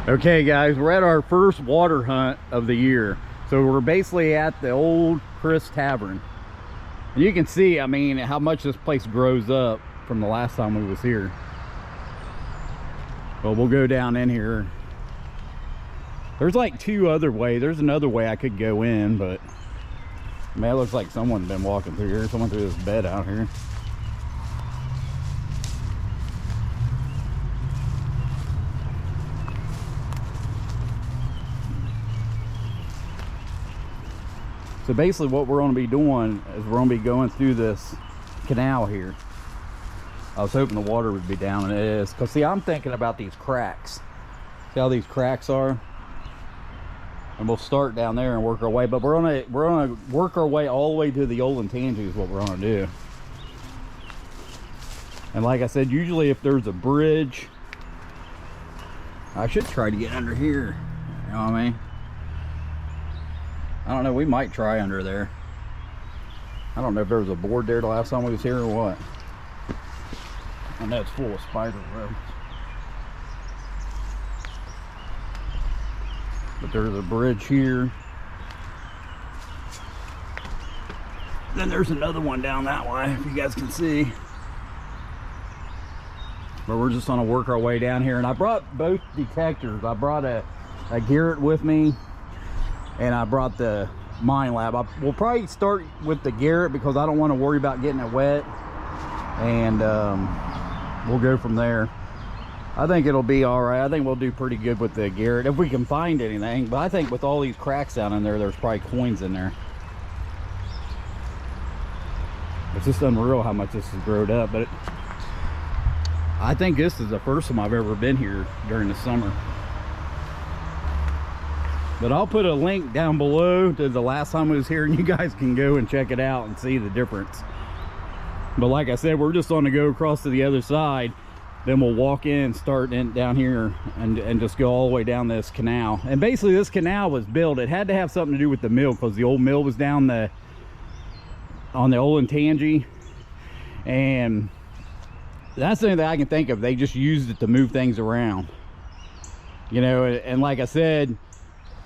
Okay guys, we're at our first water hunt of the year. So we're basically at the old Crist Tavern. And you can see, I mean, how much this place grows up from the last time we was here. But we'll go down in here. There's like two other ways. There's another way I could go in, but man, it looks like someone's been walking through here. Someone threw this bed out here. So basically what we're going to be doing is we're going to be going through this canal here. I was hoping the water would be down, and it is. Because see, I'm thinking about these cracks. See how these cracks are? And we'll start down there and work our way. But we're gonna work our way all the way to the Olentangy is what we're going to do. And like I said, usually if there's a bridge, I should try to get under here. You know what I mean? I don't know, we might try under there. I don't know if there was a board there the last time we was here or what. I know it's full of spider webs. But there's a bridge here. Then there's another one down that way, if you guys can see. But we're just gonna work our way down here. And I brought both detectors. I brought a Garrett with me, and I brought the Mine Lab. We'll probably start with the Garrett because I don't want to worry about getting it wet, and we'll go from there. I think it'll be all right. I think we'll do pretty good with the Garrett if we can find anything. But I think with all these cracks down in there, there's probably coins in there. It's just unreal how much this has grown up. But I think this is the first time I've ever been here during the summer. But I'll put a link down below to the last time I was here, and you guys can go and check it out and see the difference. But like I said, we're just going to go across to the other side. Then we'll walk in, start in down here, and just go all the way down this canal. And basically this canal was built, it had to have something to do with the mill, because the old mill was down on the Olentangy. And that's the only thing I can think of. They just used it to move things around. You know, and like I said,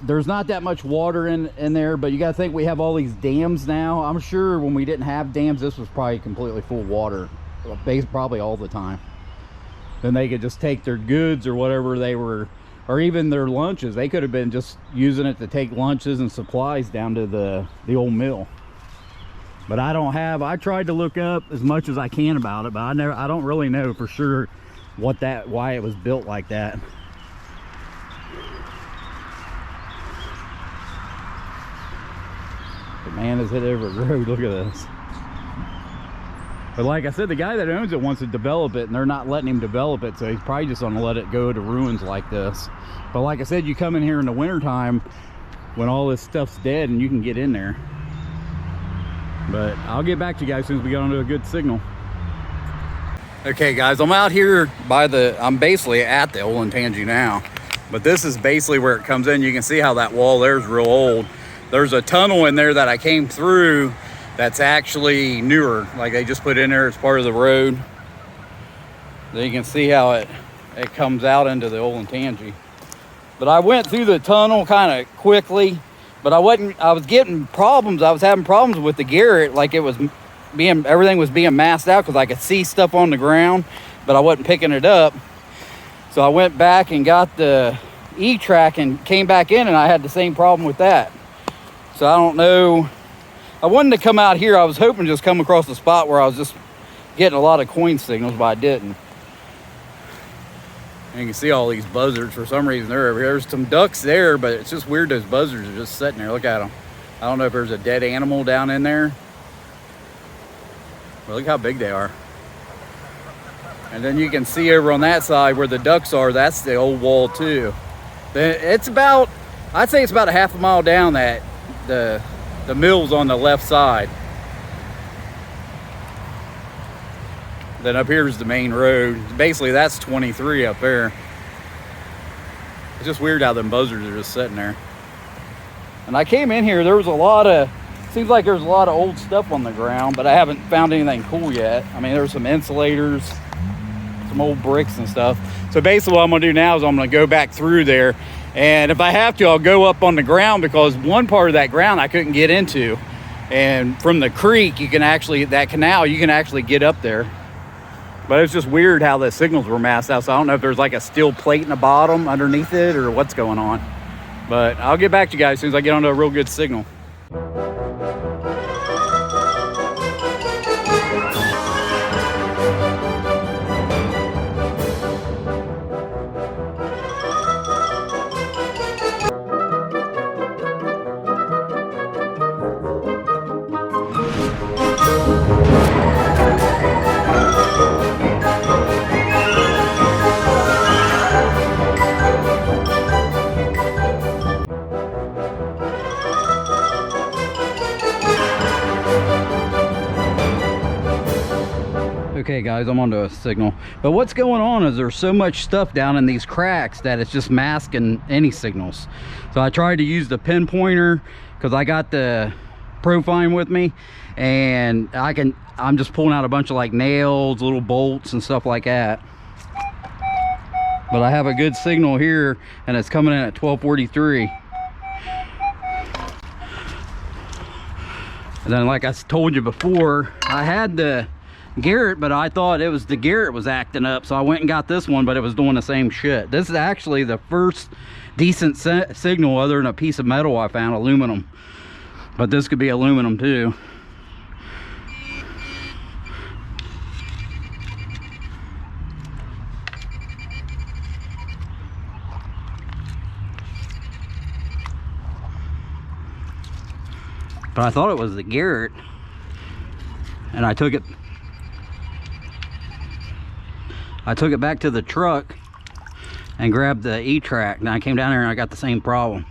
there's not that much water in there, but you got to think we have all these dams now. I'm sure when we didn't have dams, this was probably completely full of water, probably all the time. Then they could just take their goods or whatever they were, or even their lunches. They could have been just using it to take lunches and supplies down to the old mill. But I tried to look up as much as I can about it, but I don't really know for sure why it was built like that. Man, is it ever grown? Look at this. But like I said, the guy that owns it wants to develop it, and they're not letting him develop it, so he's probably just going to let it go to ruins like this. But like I said, you come in here in the winter time when all this stuff's dead and you can get in there. But I'll get back to you guys as soon as we get onto a good signal. Okay guys, I'm out here I'm basically at the Olentangy now, but this is basically where it comes in. You can see how that wall there is real old. There's a tunnel in there that I came through that's actually newer, like they just put in there as part of the road. Then you can see how it comes out into the Olentangy. But I went through the tunnel kind of quickly, but I was getting problems. I was having problems with the Garrett, like everything was being masked out because I could see stuff on the ground, but I wasn't picking it up. So I went back and got the E-track and came back in, and I had the same problem with that. So I don't know. I wanted to come out here. I was hoping to just come across the spot where I was just getting a lot of coin signals, but I didn't. And you can see all these buzzards. For some reason, they're over here. There's some ducks there, but it's just weird those buzzards are just sitting there. Look at them. I don't know if there's a dead animal down in there. But look how big they are. And then you can see over on that side where the ducks are, that's the old wall too. It's about, I'd say it's about a half a mile down that the mill's on the left side. Then up here is the main road. Basically that's 23 up there. It's just weird how them buzzards are just sitting there. And I came in here, there was seems like there's a lot of old stuff on the ground, but I haven't found anything cool yet. I mean, there's some insulators, some old bricks and stuff. So basically what I'm gonna do now is I'm gonna go back through there, and if I have to, I'll go up on the ground, because one part of that ground I couldn't get into, and from the creek you can actually, that canal, you can actually get up there. But it's just weird how the signals were masked out, so I don't know if there's like a steel plate in the bottom underneath it or what's going on. But I'll get back to you guys as soon as I get onto a real good signal. Okay guys, I'm onto a signal. But what's going on is there's so much stuff down in these cracks that it's just masking any signals. So I tried to use the pinpointer because I got the Profine with me, and I'm just pulling out a bunch of like nails, little bolts and stuff like that. But I have a good signal here, and it's coming in at 1243. And then, like I told you before, I had the Garrett, but I thought it was the Garrett was acting up, so I went and got this one, but it was doing the same shit. This is actually the first decent signal other than a piece of metal I found, aluminum. But this could be aluminum too. But I thought it was the Garrett, and I took it back to the truck and grabbed the E-track, and I came down here and I got the same problem.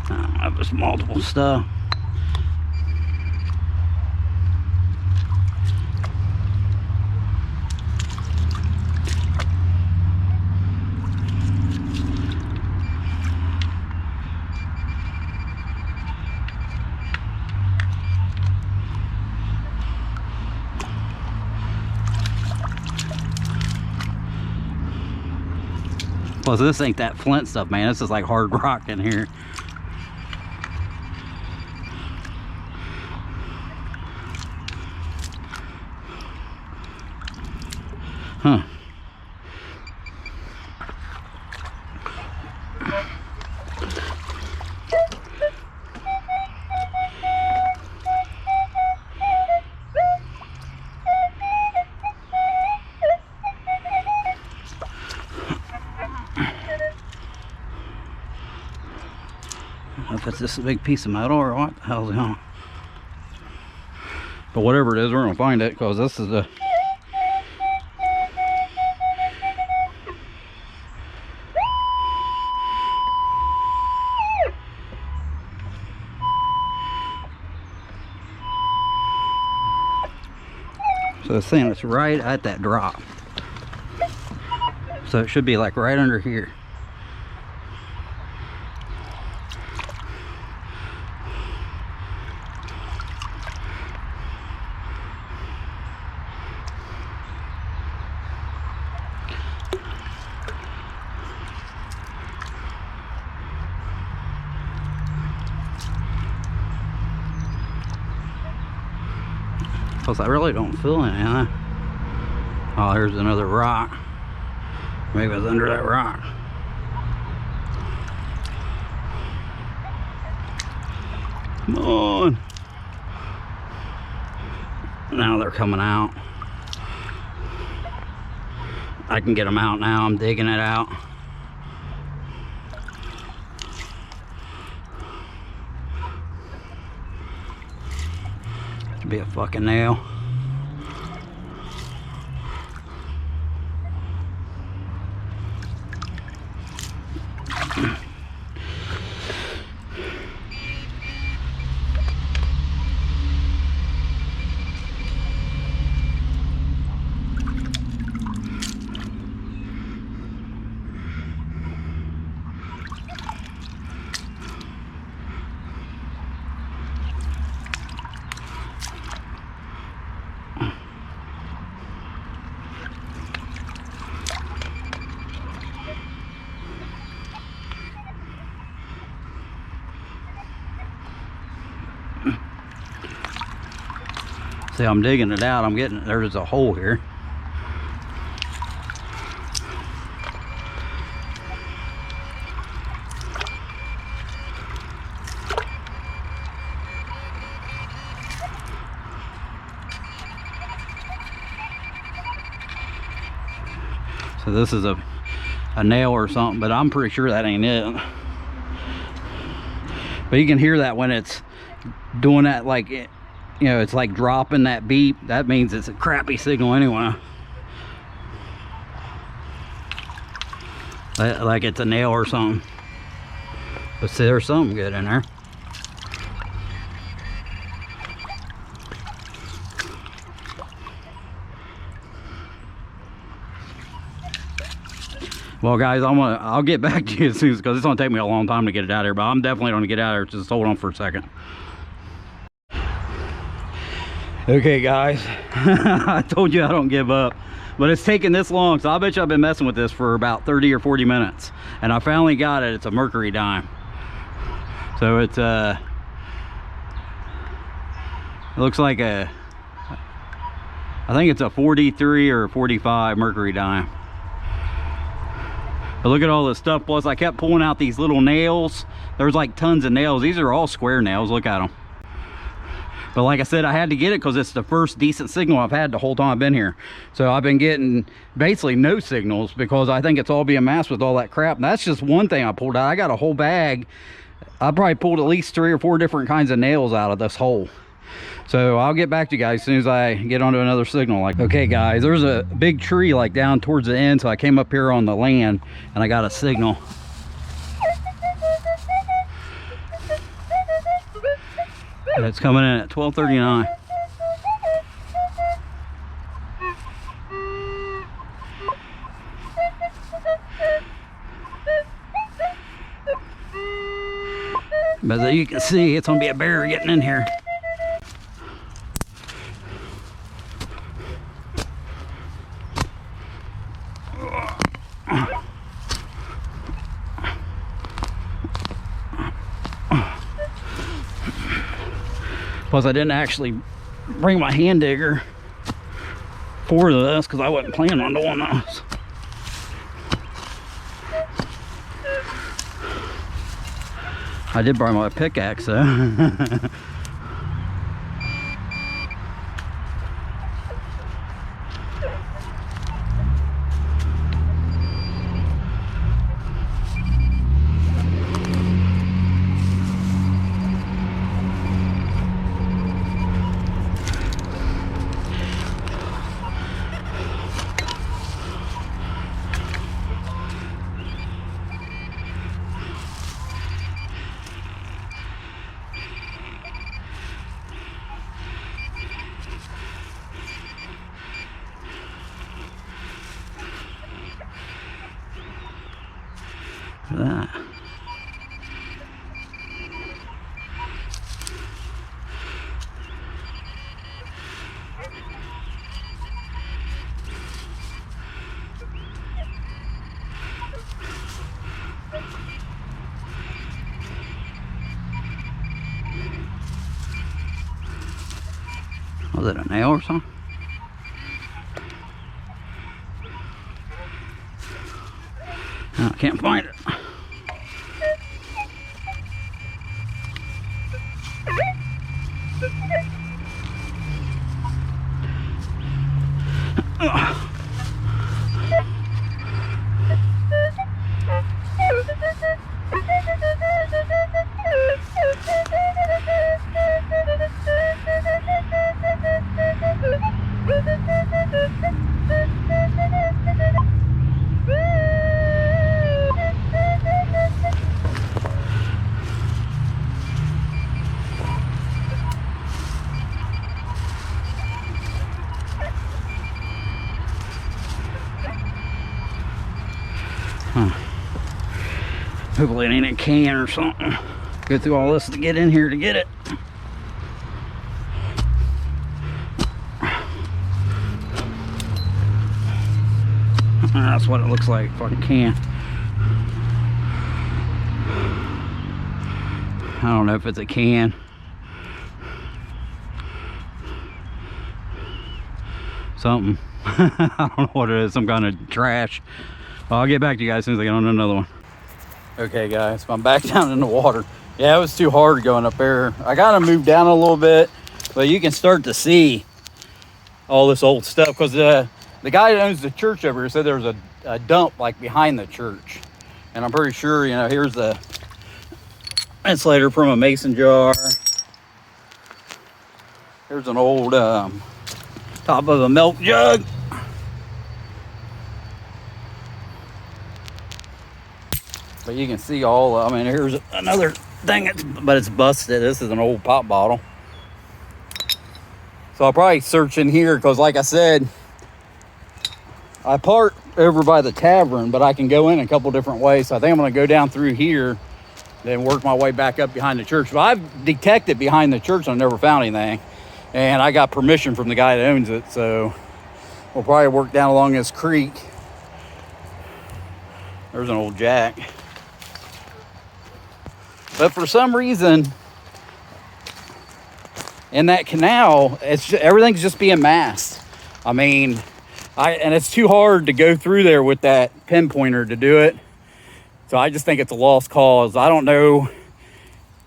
That was multiple stuff. Plus, this ain't that flint stuff, man. This is like hard rock in here. Huh. If it's just a big piece of metal or what the hell's it on. But whatever it is, we're gonna find it, because this is the so it's saying it's right at that drop. So it should be like right under here. Plus, I really don't feel anything. Oh, here's another rock. Maybe it's under that rock. Come on. Now they're coming out. I can get them out now. I'm digging it out. Be a fucking nail. See, I'm digging it out. There's a hole here. So this is a nail or something, but I'm pretty sure that ain't it. But you can hear that when it's doing that, like, you know, it's like dropping that beep. That means it's a crappy signal anyway. Like it's a nail or something. But see, there's something good in there. Well, guys, I'll get back to you as soon as, because it's gonna take me a long time to get it out of here, but I'm definitely gonna get out of here. Just hold on for a second. Okay, guys, I told you I don't give up, but it's taken this long, so I bet you I've been messing with this for about 30 or 40 minutes, and I finally got it. It's a mercury dime. So it's it looks like I think it's a 43 or 45 mercury dime. But look at all this stuff. Plus, I kept pulling out these little nails. There's like tons of nails. These are all square nails. Look at them. But like I said, I had to get it because it's the first decent signal I've had the whole time I've been here. So I've been getting basically no signals because I think it's all being masked with all that crap. And that's just one thing I pulled out. I got a whole bag. I probably pulled at least 3 or 4 different kinds of nails out of this hole. So I'll get back to you guys as soon as I get onto another signal. Like, okay, guys, there's a big tree like down towards the end, so I came up here on the land and I got a signal. And it's coming in at 12:39. But as you can see, it's gonna be a bear getting in here. Plus, I didn't actually bring my hand digger for this because I wasn't planning on doing this. I did bring my pickaxe though. That. Was it a nail or something? No, I can't find it. Hopefully it ain't a can or something. Go through all this to get in here to get it. That's what it looks like, fucking can. I don't know if it's a can. something. I don't know what it is, some kind of trash. Well, I'll get back to you guys as soon as I get on another one. Okay guys, I'm back down in the water. Yeah, it was too hard going up there. I gotta move down a little bit, but you can start to see all this old stuff, because the guy that owns the church over here said there was a dump like behind the church. And I'm pretty sure, you know, here's the insulator from a mason jar. Here's an old top of a milk jug. But you can see all, I mean, here's another thing, but it's busted. This is an old pop bottle. So I'll probably search in here, because like I said, I park over by the tavern, but I can go in a couple different ways. So I think I'm gonna go down through here, then work my way back up behind the church. But I've detected behind the church, I've never found anything. And I got permission from the guy that owns it. So we'll probably work down along this creek. There's an old jack. But for some reason, in that canal, everything's just being masked. I mean, and it's too hard to go through there with that pinpointer to do it. So I just think it's a lost cause. I don't know.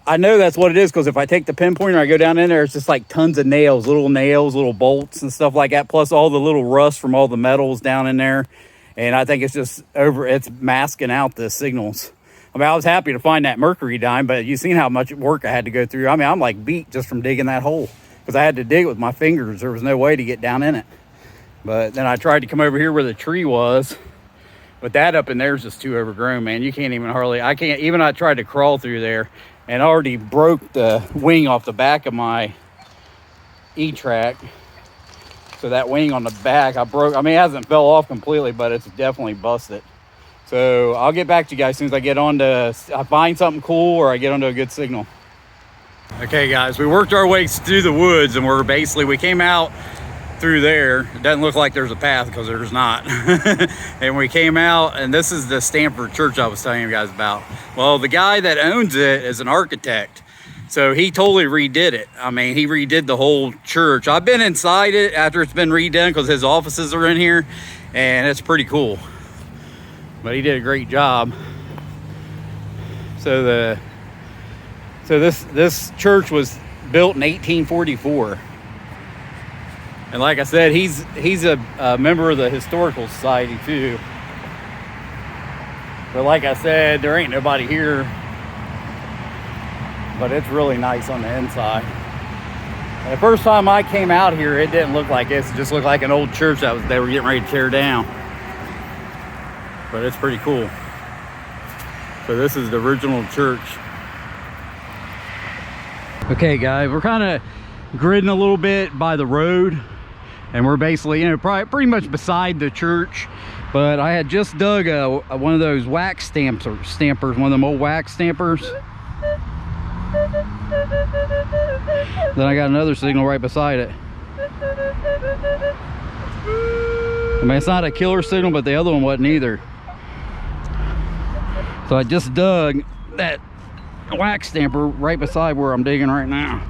I know that's what it is, because if I take the pinpointer, I go down in there, it's just like tons of nails, little bolts and stuff like that, plus all the little rust from all the metals down in there. And I think it's just it's masking out the signals. I mean, I was happy to find that mercury dime, but you've seen how much work I had to go through. I mean, I'm like beat just from digging that hole, because I had to dig it with my fingers. There was no way to get down in it. But then I tried to come over here where the tree was, but that up in there is just too overgrown, man. You can't even I tried to crawl through there, and already broke the wing off the back of my E-track. So that wing on the back, I mean, it hasn't fell off completely, but it's definitely busted. So I'll get back to you guys as soon as I find something cool, or I get onto a good signal. Okay guys, we worked our way through the woods, and we came out through there. It doesn't look like there's a path, because there's not. And we came out, and this is the Stanford church I was telling you guys about. Well, the guy that owns it is an architect. So he totally redid it. I mean, he redid the whole church. I've been inside it after it's been redone, because his offices are in here, and it's pretty cool. But he did a great job. So this church was built in 1844. And like I said, he's a member of the historical society too. But like I said, there ain't nobody here. But it's really nice on the inside. And the first time I came out here, it didn't look like this. It just looked like an old church they were getting ready to tear down. But it's pretty cool. So this is the original church. Okay guys, we're kind of gridding a little bit by the road, and we're basically, you know, pretty much beside the church. But I had just dug one of those wax stampers, one of them old wax stampers. Then I got another signal right beside it. I mean, it's not a killer signal, but the other one wasn't either. So I just dug that wax stamper right beside where I'm digging right now.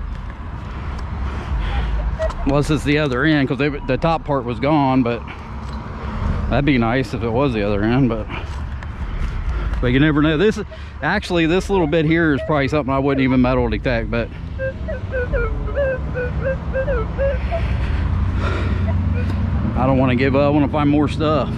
Unless it's the other end, because the top part was gone, but that'd be nice if it was the other end, but you never know. This little bit here is probably something I wouldn't even metal detect, but I don't want to give up. I want to find more stuff.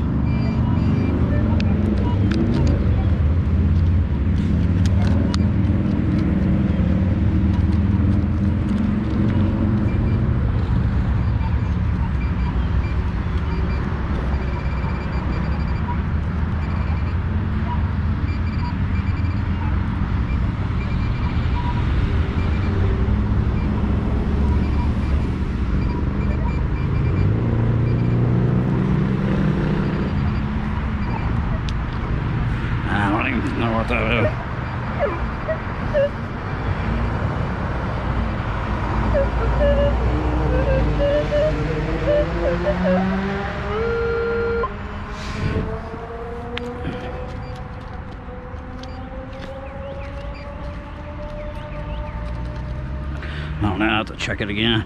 I don't know, I have to check it again.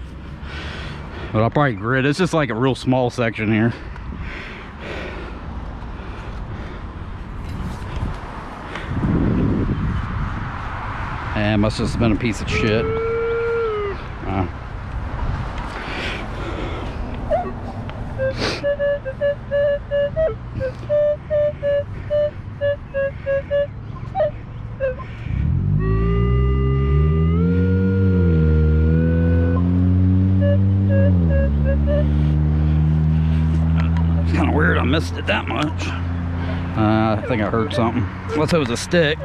But I'll probably grid. It's just like a real small section here. And must have just been a piece of shit. It's kind of weird I missed it that much. I think I heard something. Unless it was a stick.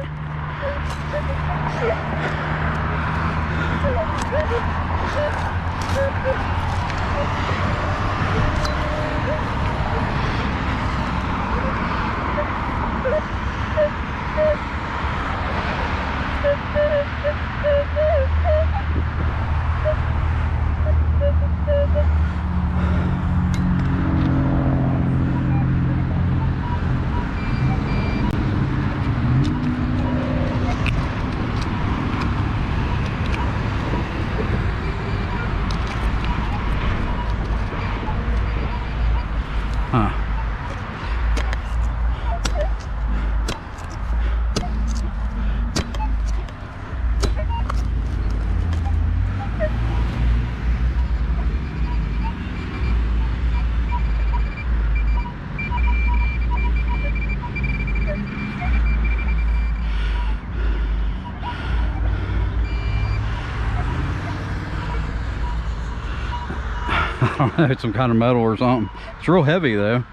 I don't know, it's some kind of metal or something. It's real heavy though.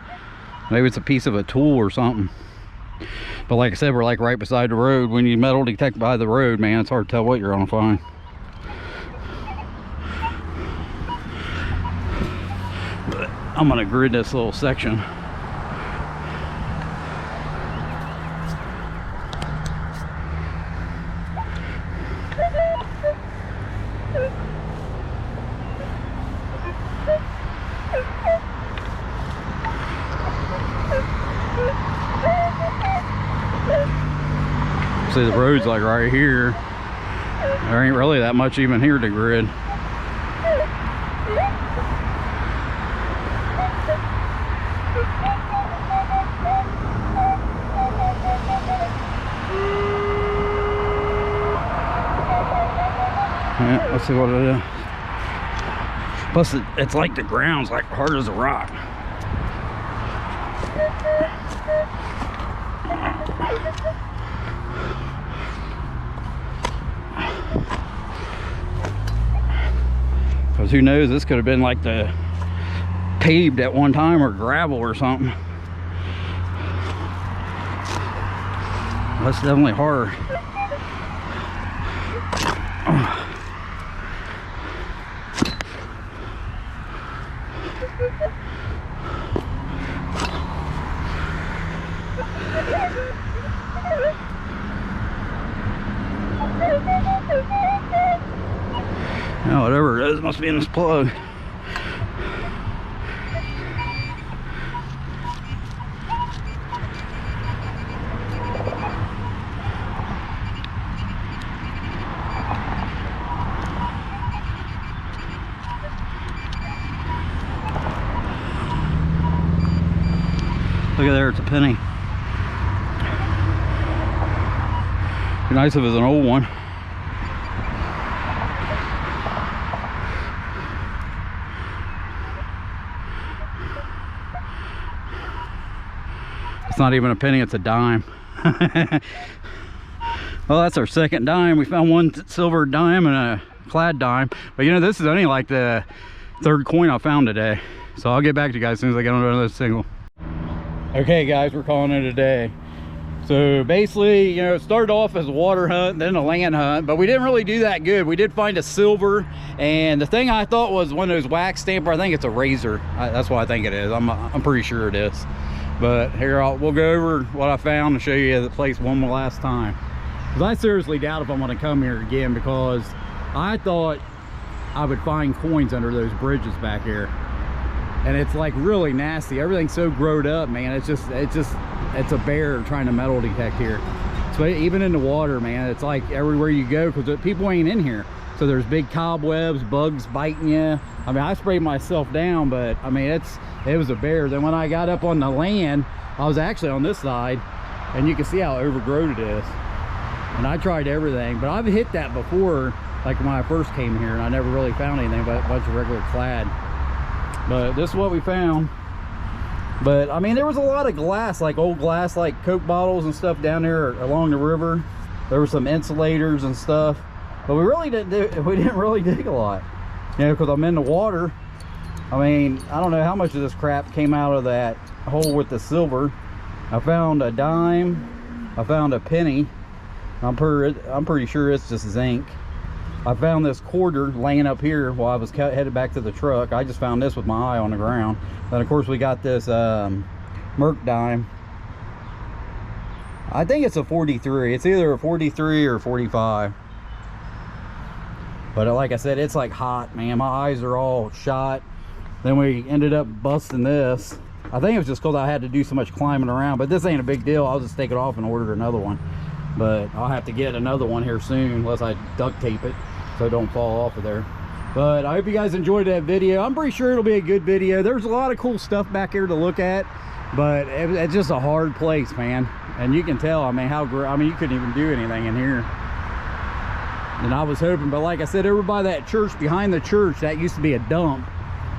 Maybe it's a piece of a tool or something. But like I said, we're like right beside the road. When you metal detect by the road, man, it's hard to tell what you're gonna find. But I'm gonna grid this little section. See, the road's like right here. There ain't really that much even here to grid. Yeah, let's see what it is. Plus, it's like the ground's like hard as a rock. Because who knows, this could have been like the paved at one time or gravel or something. That's definitely hard. Now, whatever it is, it must be in this plug. Look at there, it's a penny. Be nice if it was an old one. It's not even a penny, it's a dime. Well, that's our second dime. We found one silver dime and a clad dime. But you know, this is only like the third coin I found today. So I'll get back to you guys as soon as I get on another single. Okay guys, we're calling it a day. So basically, you know, it started off as a water hunt, then a land hunt, but we didn't really do that good. We did find a silver, and the thing I thought was one of those wax stamper. I think it's a razor. That's what I think it is. I'm pretty sure it is. But here, we'll go over what I found and show you the place one last time. Because I seriously doubt if I'm going to come here again, because I thought I would find coins under those bridges back here. And it's like really nasty. Everything's so growed up, man. It's a bear trying to metal detect here. So even in the water, man, it's like everywhere you go, because people ain't in here. So there's big cobwebs, bugs biting you. I mean, I sprayed myself down, but I mean, it was a bear. Then when I got up on the land, I was actually on this side, and you can see how overgrown it is. And I tried everything, but I've hit that before, like when I first came here, and I never really found anything but a bunch of regular clad. But this is what we found. But I mean, there was a lot of glass, like old glass, like Coke bottles and stuff down there along the river. There were some insulators and stuff, but we didn't really dig a lot, you know, because I'm in the water. I mean, I don't know how much of this crap came out of that hole with the silver. I found a dime, I found a penny. I'm pretty sure it's just zinc. I found this quarter laying up here while I was headed back to the truck. I just found this with my eye on the ground. Then of course we got this Merc dime. I think it's a 43. It's either a 43 or 45. But like I said, it's like hot, man. My eyes are all shot. Then we ended up busting this. I think it was just because I had to do so much climbing around, but this ain't a big deal. I'll just take it off and order another one. But I'll have to get another one here soon, unless I duct tape it so it don't fall off of there. But I hope you guys enjoyed that video. I'm pretty sure it'll be a good video. There's a lot of cool stuff back here to look at, but it's just a hard place, man. And you can tell, I mean, you couldn't even do anything in here. And I was hoping, but like I said, over by that church, behind the church, that used to be a dump.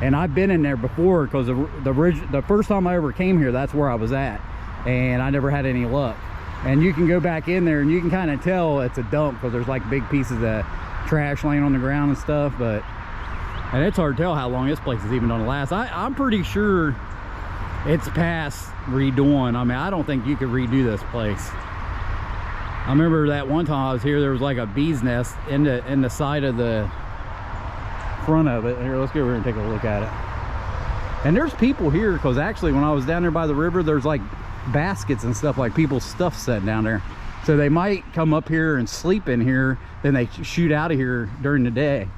And I've been in there before, because the first time I ever came here, that's where I was at. And I never had any luck. And you can go back in there and you can kind of tell it's a dump, because there's like big pieces of trash laying on the ground and stuff. And it's hard to tell how long this place is even gonna last. I'm pretty sure it's past redoing. I mean, I don't think you could redo this place. I remember that one time I was here, there was like a bee's nest in the side of the front of it. Here, let's go over and take a look at it. And there's people here, because actually when I was down there by the river, there's like baskets and stuff, like people's stuff set down there. So they might come up here and sleep in here, then they shoot out of here during the day.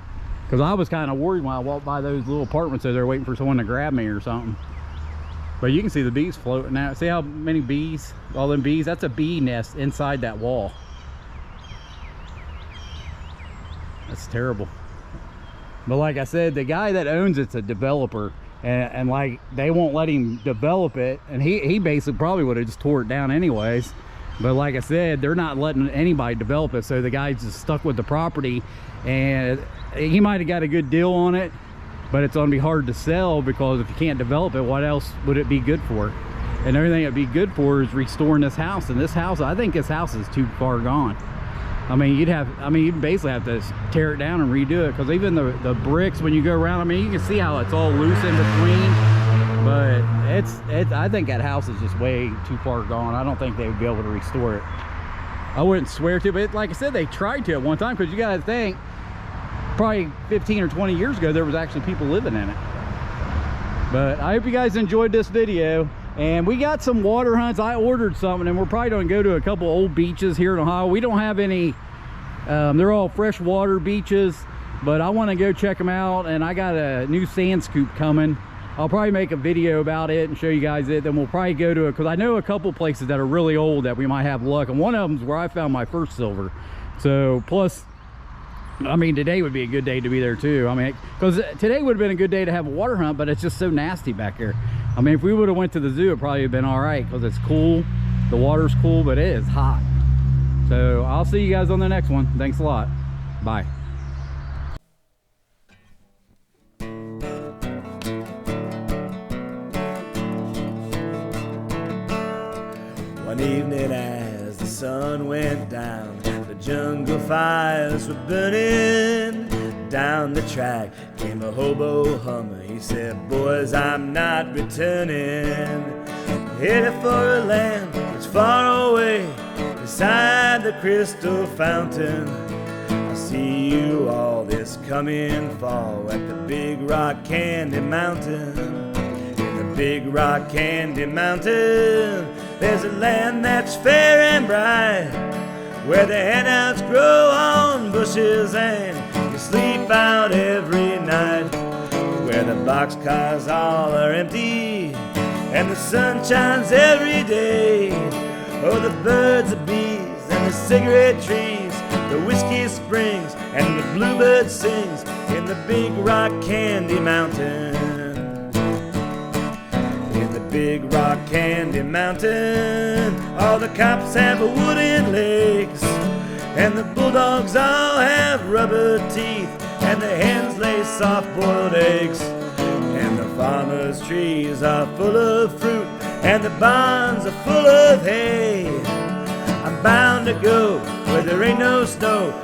Because I was kind of worried when I walked by those little apartments, so they're waiting for someone to grab me or something. But you can see the bees floating out. See how many bees? All them bees? That's a bee nest inside that wall. That's terrible. But like I said, the guy that owns it's a developer, and like they won't let him develop it, and he basically probably would have just tore it down anyways. But like I said, they're not letting anybody develop it, so the guy's just stuck with the property, and he might have got a good deal on it, but it's going to be hard to sell, because if you can't develop it, what else would it be good for? And everything it'd be good for is restoring this house. And this house, I think this house is too far gone. I mean, you'd basically have to tear it down and redo it, because even the bricks, when you go around, I mean, you can see how it's all loose in between. But I think that house is just way too far gone. I don't think they would be able to restore it. I wouldn't swear to, but like I said, they tried to at one time, because you got to think, probably 15 or 20 years ago, there was actually people living in it. But I hope you guys enjoyed this video. And we got some water hunts. I ordered something, and we're probably going to go to a couple old beaches here in Ohio. We don't have any, they're all freshwater beaches, but I want to go check them out. And I got a new sand scoop coming. I'll probably make a video about it and show you guys it. Then we'll probably go to it, because I know a couple places that are really old that we might have luck. And one of them is where I found my first silver. So plus, I mean, today would be a good day to be there too. I mean, because today would have been a good day to have a water hunt, but it's just so nasty back here. I mean, if we would have went to the zoo, it probably would have been all right, because it's cool. The water's cool, but it is hot. So I'll see you guys on the next one. Thanks a lot. Bye. One evening as the sun went down, the jungle fires were burning. Down the track came a hobo hummer. He said, "Boys, I'm not returning. Headed for a land that's far away, beside the crystal fountain. I see you all this coming fall at the Big Rock Candy Mountain. In the Big Rock Candy Mountain, there's a land that's fair and bright, where the handouts grow on bushes and you sleep out every night, where the boxcars all are empty and the sun shines every day. Oh, the birds, the bees, and the cigarette trees, the whiskey springs, and the bluebird sings in the big rock candy mountain. In the big rock candy mountain, all the cops have wooden legs, and the bulldogs all have rubber teeth, and the hens lay soft-boiled eggs, and the farmer's trees are full of fruit, and the barns are full of hay. I'm bound to go where there ain't no snow.